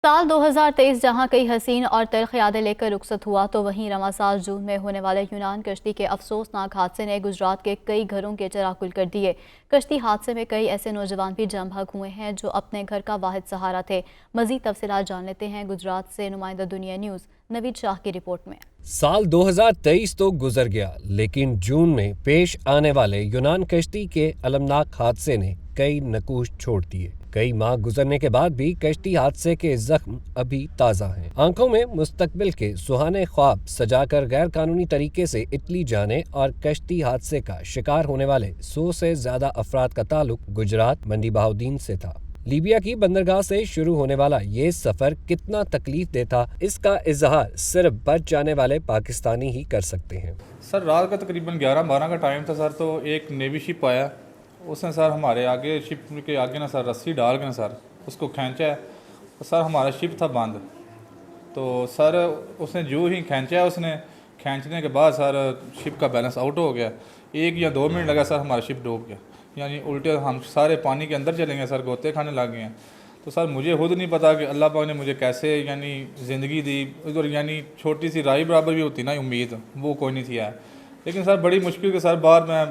साल 2023 जहां कई हसीन और तल्ख यादें लेकर रुखसत हुआ, तो वहीं रवां साल जून में होने वाले यूनान कश्ती के अफसोसनाक हादसे ने गुजरात के कई घरों के चराकुल कर दिए। कश्ती हादसे में कई ऐसे नौजवान भी जान भाग हुए हैं जो अपने घर का वाहिद सहारा थे। मजीद तफसीलात जान लेते हैं गुजरात से नुमाइंदा दुनिया न्यूज़ नवीद शाह की रिपोर्ट में। साल 2023 तो गुजर गया, लेकिन जून में पेश आने वाले यूनान कश्ती के अलमनाक हादसे ने कई नकूश छोड़ दिए। कई माह गुजरने के बाद भी कश्ती हादसे के जख्म अभी ताज़ा हैं। आंखों में मुस्तकबिल के सुहाने ख्वाब सजाकर गैर कानूनी तरीके से इटली जाने और कश्ती हादसे का शिकार होने वाले 100 से ज्यादा अफराद का ताल्लुक गुजरात मंडी बहाउद्दीन से था। लीबिया की बंदरगाह से शुरू होने वाला ये सफर कितना तकलीफ दे था, इसका इजहार सिर्फ बच जाने वाले पाकिस्तानी ही कर सकते हैं। सर रात का तकरीबन 11-12 का टाइम था सर, तो एक नेवी शिप आया, उसने सर हमारे आगे शिप के आगे ना सर रस्सी डाल के ना सर उसको खींचा है। तो सर हमारा शिप था बंद, तो सर उसने जो ही खींचा है, उसने खींचने के बाद सर शिप का बैलेंस आउट हो गया। 1 या 2 मिनट लगा सर हमारा शिप डूब गया, यानी उल्टे हम सारे पानी के अंदर चले गए सर, गोते खाने लग गए हैं। तो सर मुझे खुद नहीं पता कि अल्लाह पाक ने मुझे कैसे यानी ज़िंदगी दी। उधर यानी छोटी सी राई बराबर भी होती ना उम्मीद, वो कोई नहीं थी आया। लेकिन सर बड़ी मुश्किल के सर बाहर मैं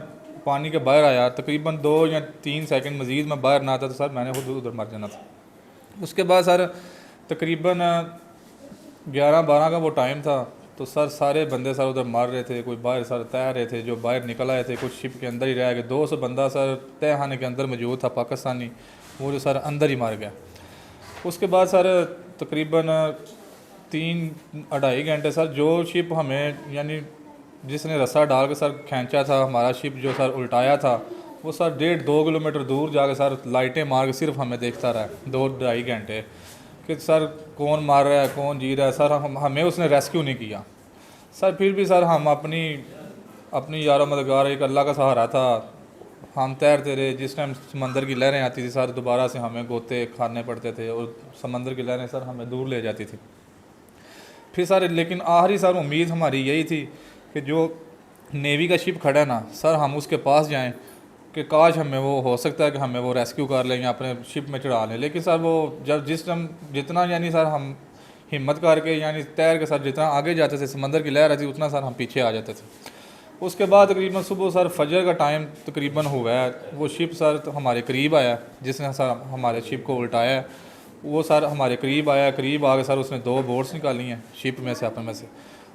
पानी के बाहर आया, तकरीबन 2 या 3 सेकंड मज़ीद मैं बाहर ना आता तो सर मैंने खुद उधर मर जाना था। उसके बाद सर तकरीबन 11-12 का वो टाइम था, तो सर सारे बंदे सर उधर मार रहे थे, कोई बाहर सर तैर रहे थे, जो बाहर निकल आए थे कुछ शिप के अंदर ही रह गए। 200 बंदा सर तय खाने के अंदर मौजूद था पाकिस्तानी, वो जो सर अंदर ही मार गया। उसके बाद सर तकरीबन 3-2.5 घंटे सर जो शिप हमें यानी जिसने रस्सा डाल के सर खींचा था, हमारा शिप जो सर उल्टाया था, वो सर 1.5-2 किलोमीटर दूर जाके सर लाइटें मार के सिर्फ हमें देखता रहा 2-2.5 घंटे कि सर कौन मार रहा है कौन जी रहा है। सर हमें उसने रेस्क्यू नहीं किया सर। फिर भी सर हम अपनी यारो मददगार, एक अल्लाह का सहारा था, हम तैरते रहे। जिस टाइम समंदर की लहरें आती थी सर दोबारा से हमें गोते खाने पड़ते थे और समंदर की लहरें सर हमें दूर ले जाती थी। फिर सर लेकिन आखिरी सर उम्मीद हमारी यही थी कि जो नेवी का शिप खड़ा है ना सर, हम उसके पास जाएं कि काश हमें वो हो सकता है कि हमें वो रेस्क्यू कर लें या अपने शिप में चढ़ा लें। लेकिन सर वो जब जिस टाइम जितना यानी सर हम हिम्मत करके यानी तैर के सर जितना आगे जाते थे, समंदर की लहर आती उतना सर हम पीछे आ जाते थे। उसके बाद तकरीबन सुबह सर फजर का टाइम तकरीबन हुआ है, वो शिप सर तो हमारे करीब आया, जिसने सर हमारे शिप को उल्टाया है वो सर हमारे करीब आया। करीब आके सर उसने 2 बोट्स निकाली हैं शिप में से, अपने में से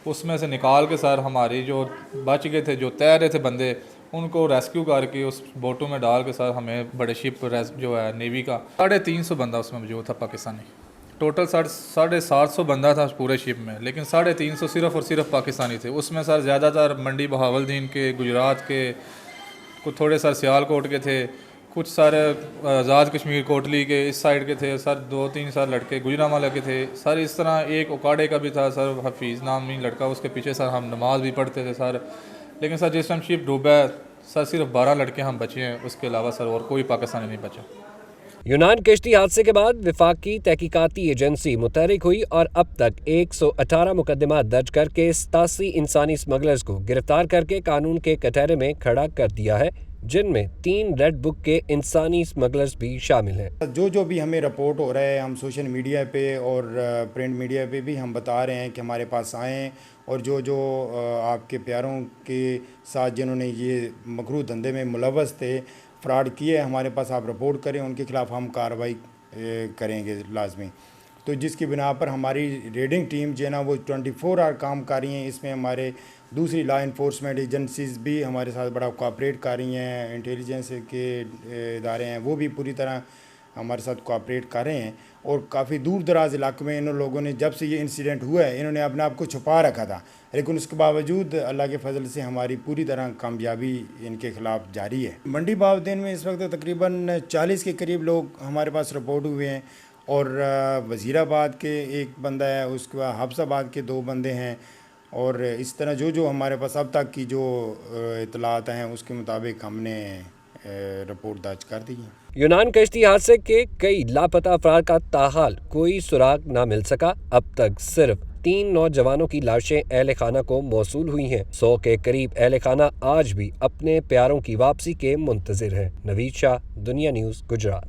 उसमें से निकाल के सर हमारी जो बच गए थे, जो तैर रहे थे बंदे, उनको रेस्क्यू करके उस बोटों में डाल के सर हमें बड़े शिप जो है नेवी का 350 बंदा उसमें मौजूद था पाकिस्तानी। टोटल 750 बंदा था पूरे शिप में, लेकिन 350 सिर्फ और सिर्फ पाकिस्तानी थे। उसमें सर ज़्यादातर मंडी बहावलदीन के, गुजरात के, कुछ थोड़े सर सियालकोट के थे, कुछ सर आज़ाद कश्मीर कोटली के इस साइड के थे सर, 2-3 सर लड़के गुजरांवाला के थे सर। इस तरह एक उकाड़े का भी था सर, हफीज़ नामी लड़का, उसके पीछे सर हम नमाज भी पढ़ते थे सर। लेकिन सर जिस टाइम शिप डूबा है सर सिर्फ 12 लड़के हम बचे हैं, उसके अलावा सर और कोई पाकिस्तानी नहीं बचा। यूनान कश्ती हादसे के बाद वफाकी तहकीकाती एजेंसी मुतहरिक हुई और अब तक 118 मुकदमा दर्ज करके 87 इंसानी स्मगलर्स को गिरफ्तार करके कानून के कटहरे में खड़ा कर दिया है, जिनमें 3 रेड बुक के इंसानी स्मगलर्स भी शामिल हैं। जो भी हमें रिपोर्ट हो रहा है, हम सोशल मीडिया पे और प्रिंट मीडिया पे भी हम बता रहे हैं कि हमारे पास आएँ और जो आपके प्यारों के साथ जिन्होंने ये मकरूह धंधे में मुलव्वस थे, फ्रॉड किए, हमारे पास आप रिपोर्ट करें, उनके ख़िलाफ़ हम कार्रवाई करेंगे लाजमी। तो जिसकी बिना पर हमारी रेडिंग टीम जो है ना वो 24 आवर काम कर रही हैं। इसमें हमारे दूसरी लॉ इन्फोर्समेंट एजेंसीज़ भी हमारे साथ बड़ा कोऑपरेट कर रही हैं, इंटेलिजेंस के इदारे हैं वो भी पूरी तरह हमारे साथ कोऑपरेट कर रहे हैं। और काफ़ी दूर दराज इलाकों में इन लोगों ने, जब से ये इंसिडेंट हुआ है, इन्होंने अपने आप को छुपा रखा था, लेकिन उसके बावजूद अल्लाह के फजल से हमारी पूरी तरह कामयाबी इनके ख़िलाफ़ जारी है। मंडी बहाउद्दीन में इस वक्त तकरीबन 40 के करीब लोग हमारे पास रिपोर्ट हुए हैं और वज़ीराबाद के एक बंदा है, उसके बाद हफ्साबाद के 2 बंदे हैं और इस तरह जो हमारे पास अब तक की जो इतलात हैं उसके मुताबिक हमने रिपोर्ट दर्ज कर दी है। यूनान कश्ती हादसे के कई लापता अफराद का ताहाल कोई सुराग न मिल सका। अब तक सिर्फ 3 नौजवानों की लाशें अहले खाना को मौसूल हुई हैं। 100 के करीब अहले खाना आज भी अपने प्यारों की वापसी के मुंतजिर हैं। नवीद शाह, दुनिया न्यूज़, गुजरात।